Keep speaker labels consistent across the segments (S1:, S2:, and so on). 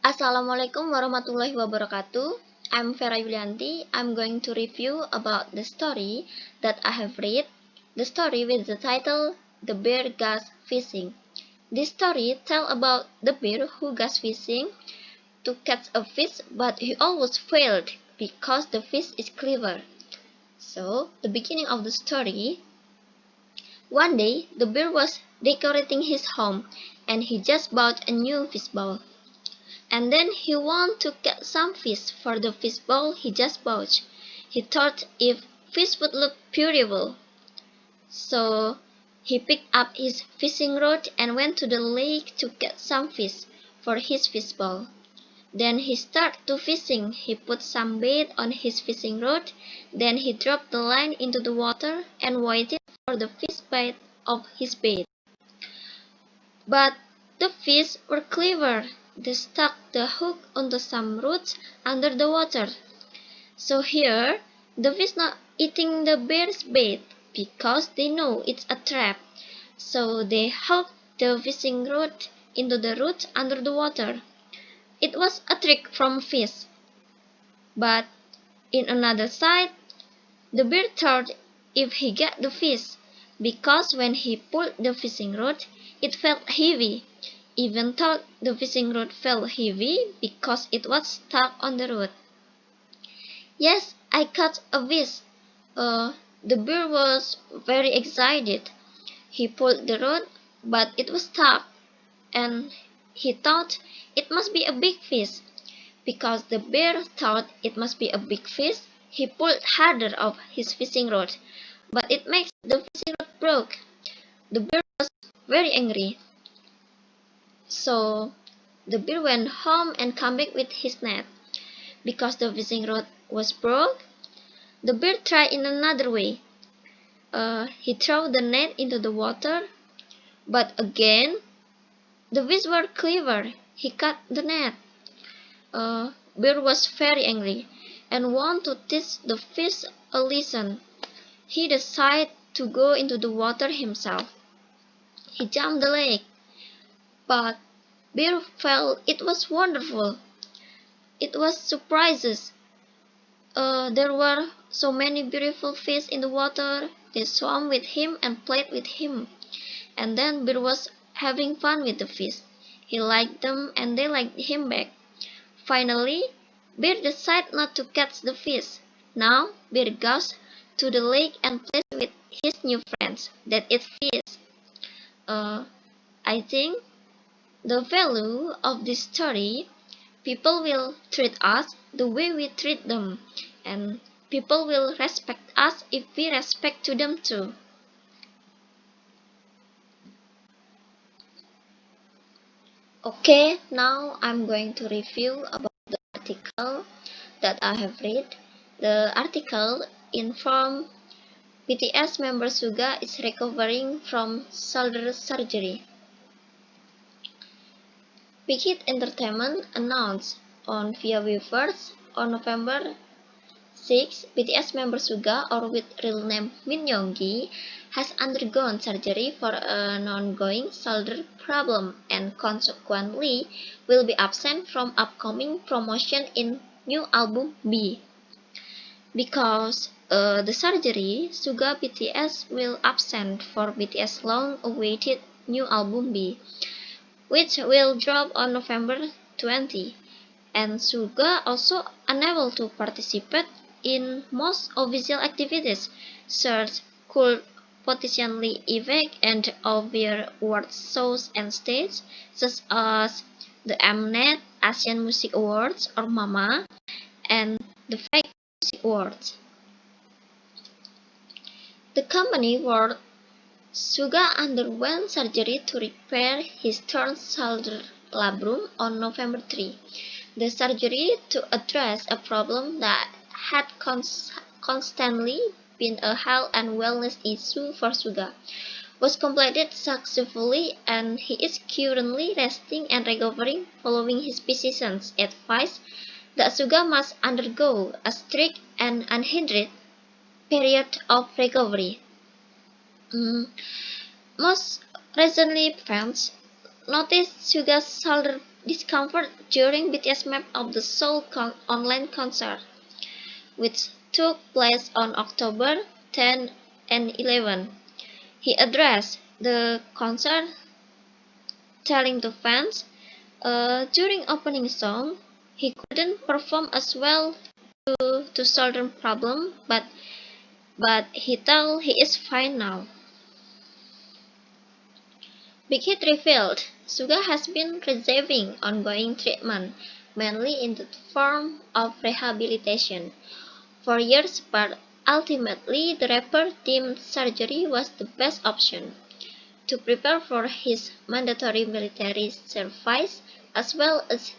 S1: Assalamualaikum warahmatullahi wabarakatuh. I'm Vera Yulianti. I'm going to review about the story that I have read. The story with the title The Bear Goes Fishing. This story tells about the bear who goes fishing to catch a fish, but he always failed because the fish is clever. So, the beginning of the story. One day, the bear was decorating his home and he just bought a new fish bowl. And then he wanted to catch some fish for the fish bowl he just bought. He thought if fish would look beautiful. So he picked up his fishing rod and went to the lake to catch some fish for his fish bowl. Then he started to fishing. He put some bait on his fishing rod. Then he dropped the line into the water and waited for the fish bite of his bait. But the fish were clever. They stuck the hook onto some roots under the water. So here, the fish not eating the bear's bait because they know it's a trap. So they hooked the fishing rod into the roots under the water. It was a trick from fish. But in another side, the bear thought if he got the fish, because when he pulled the fishing rod, it felt heavy. Even though the fishing rod felt heavy because it was stuck on the rod. Yes, I caught a fish. The bear was very excited. He pulled the rod, but it was stuck, and he thought it must be a big fish. Because the bear thought it must be a big fish, he pulled harder of his fishing rod, but it makes the fishing rod broke. The bear was very angry. So the bear went home and came back with his net. Because the fishing rod was broke, the bear tried in another way. He threw the net into the water, but again, the fish were clever. He cut the net. Bear was very angry and wanted to teach the fish a lesson. He decided to go into the water himself. He jumped the lake, but Bear felt it was wonderful. It was surprises. There were so many beautiful fish in the water. They swam with him and played with him. And then Bear was having fun with the fish. He liked them and they liked him back. Finally, Bear decided not to catch the fish. Now, Bear goes to the lake and plays with his new friends that eat fish. I think the value of this story, people will treat us the way we treat them, and people will respect us if we respect to them too. Okay, now I'm going to review about the article that I have read. The article informed BTS member Suga is recovering from shoulder surgery. Big Hit Entertainment announced on via Weverse on November 6, BTS member Suga, or with real name Min Yoongi, has undergone surgery for an ongoing shoulder problem and consequently will be absent from upcoming promotion in new album B. Because the surgery, Suga BTS will absent for BTS long-awaited new album B, which will drop on November 20, and Suga also unable to participate in most official activities, such could potentially event and other award shows and stages, such as the Mnet Asian Music Awards or MAMA and the Fake Music Awards. The company warned Suga underwent surgery to repair his torn shoulder labrum on November 3. The surgery, to address a problem that had constantly been a health and wellness issue for Suga, was completed successfully and he is currently resting and recovering following his physician's advice that Suga must undergo a strict and unhindered period of recovery. Most recently, fans noticed Suga's shoulder discomfort during BTS Map of the Soul online concert, which took place on October 10 and 11. He addressed the concert telling the fans during opening song he couldn't perform as well due to shoulder problem, but he told he is fine now. Big Hit revealed Suga has been receiving ongoing treatment, mainly in the form of rehabilitation, for years, but ultimately the rapper deemed surgery was the best option to prepare for his mandatory military service as well as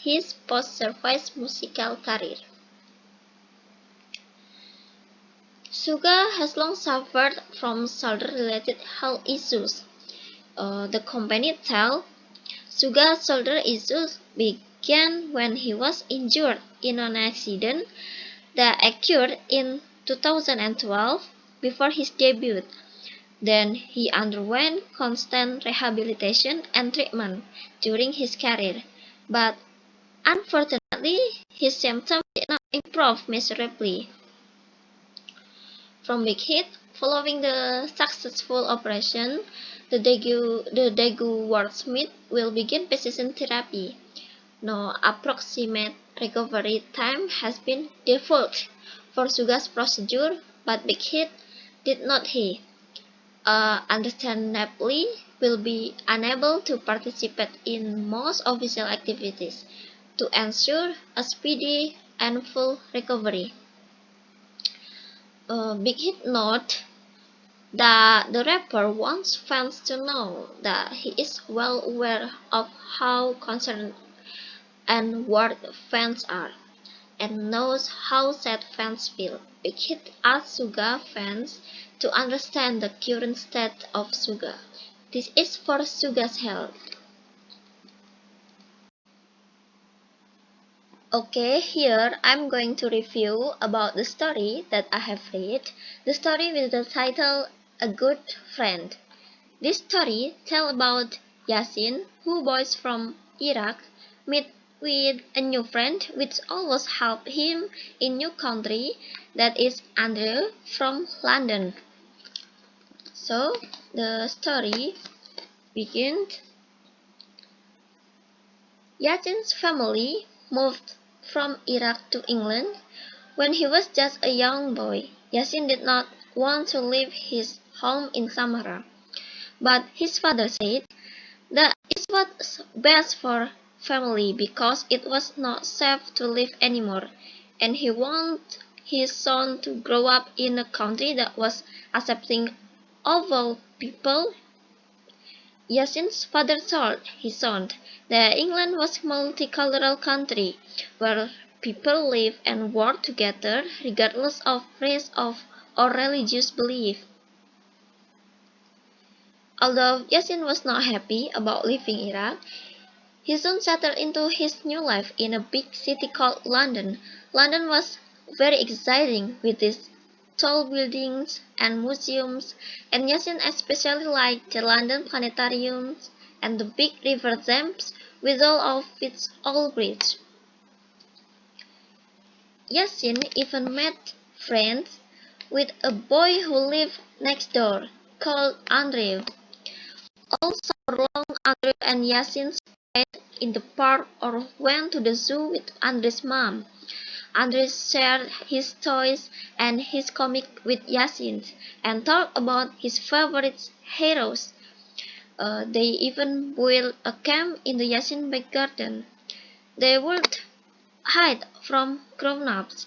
S1: his post-service musical career. Suga has long suffered from shoulder-related health issues. The company tells Suga's shoulder issues began when he was injured in an accident that occurred in 2012 before his debut. Then he underwent constant rehabilitation and treatment during his career, but unfortunately his symptoms did not improve measurably. From Big Hit, following the successful operation, the Daegu wordsmith will begin precision therapy. No approximate recovery time has been defined for Suga's procedure, but Big Hit did not he, understandably, will be unable to participate in most official activities to ensure a speedy and full recovery. Big Hit note that the rapper wants fans to know that he is well aware of how concerned and worried fans are, and knows how sad fans feel. Big Hit asked Suga fans to understand the current state of Suga. This is for Suga's health. Okay, here I'm going to review about the story that I have read, the story with the title A Good Friend. This story tells about Yasin, who boys from Iraq meet with a new friend which always help him in new country, that is Andrew from London. So the story begins. Yasin's family moved from Iraq to England when he was just a young boy. Yasin did not want to leave his home in Samara, but his father said that it was best for family because it was not safe to live anymore, and he wanted his son to grow up in a country that was accepting of all people. Yasin's father told his son that England was a multicultural country where people live and work together regardless of race or religious belief. Although Yasin was not happy about leaving Iraq, he soon settled into his new life in a big city called London. London was very exciting with its tall buildings and museums, and Yasin especially liked the London Planetarium and the big River Thames with all of its old bridges. Yasin even made friends with a boy who lived next door, called Andrew. All summer long, Andrew and Yasin played in the park or went to the zoo with Andrew's mom. Andrew shared his toys and his comics with Yasin and talked about his favorite heroes. They even built a camp in the Yasin back garden. They would hide from grown-ups.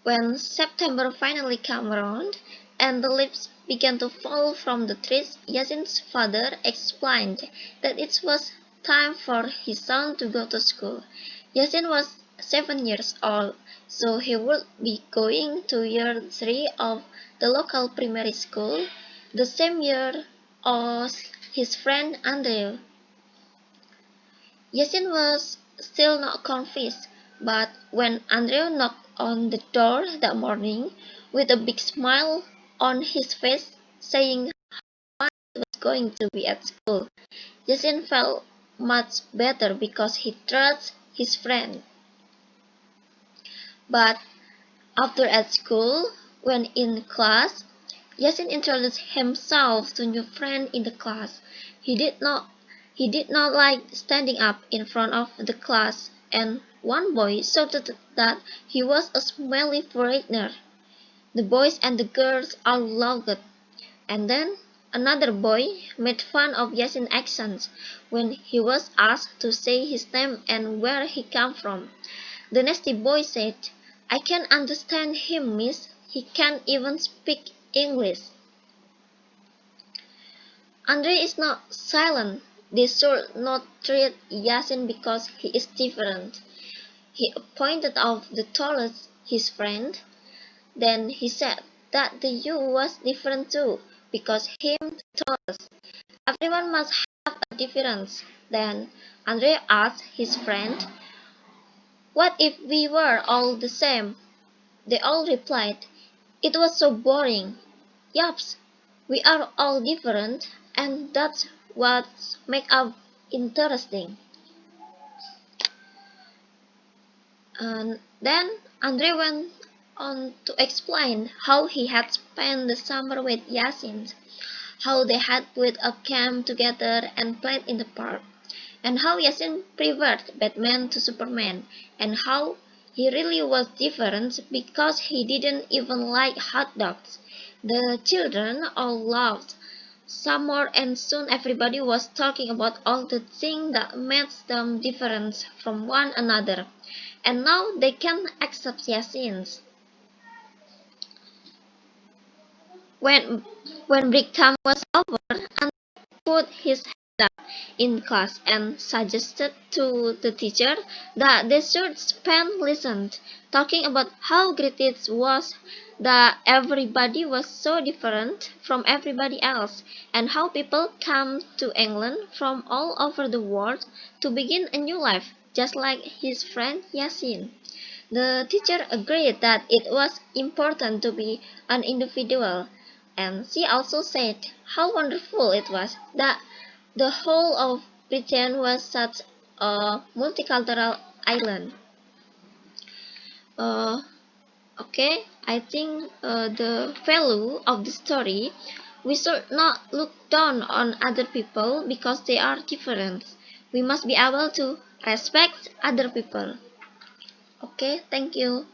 S1: When September finally came around and the leaves began to fall from the trees, Yasin's father explained that it was time for his son to go to school. Yasin was 7 years old, so he would be going to year 3 of the local primary school, the same year as his friend Andrew. Yasin was still not convinced, but when Andrew knocked on the door that morning with a big smile on his face, saying going to be at school. Yasin felt much better because he trusts his friend. But after at school, when in class, Yasin introduced himself to new friend in the class. He did not he did not like standing up in front of the class, and one boy shouted that he was a smelly foreigner. The boys and the girls all laughed, and then another boy made fun of Yasin's accent when he was asked to say his name and where he came from. The nasty boy said, "I can understand him, miss. He can't even speak English." Andre is not silent. They should not treat Yasin because he is different. He pointed out the tallest his friend. Then he said that the youth was different too, because him the tallest. Everyone must have a difference. Then Andre asked his friend, "What if we were all the same?" They all replied, "It was so boring." Yups, we are all different, and that's what makes us interesting. And then Andre went on to explain how he had spent the summer with Yasin, how they had put a camp together and played in the park, and how Yasin preferred Batman to Superman, and how he really was different because he didn't even like hot dogs. The children all laughed some more, and soon everybody was talking about all the things that made them different from one another. And now they can accept Yasin's. When when break time was over, Andre put his hand up in class and suggested to the teacher that they should spend listened, talking about how great it was that everybody was so different from everybody else, and how people come to England from all over the world to begin a new life, just like his friend Yasin. The teacher agreed that it was important to be an individual, and she also said how wonderful it was that the whole of Britain was such a multicultural island. Uh, okay, I think the value of the story, we should not look down on other people because they are different. We must be able to respect other people. Okay, thank you.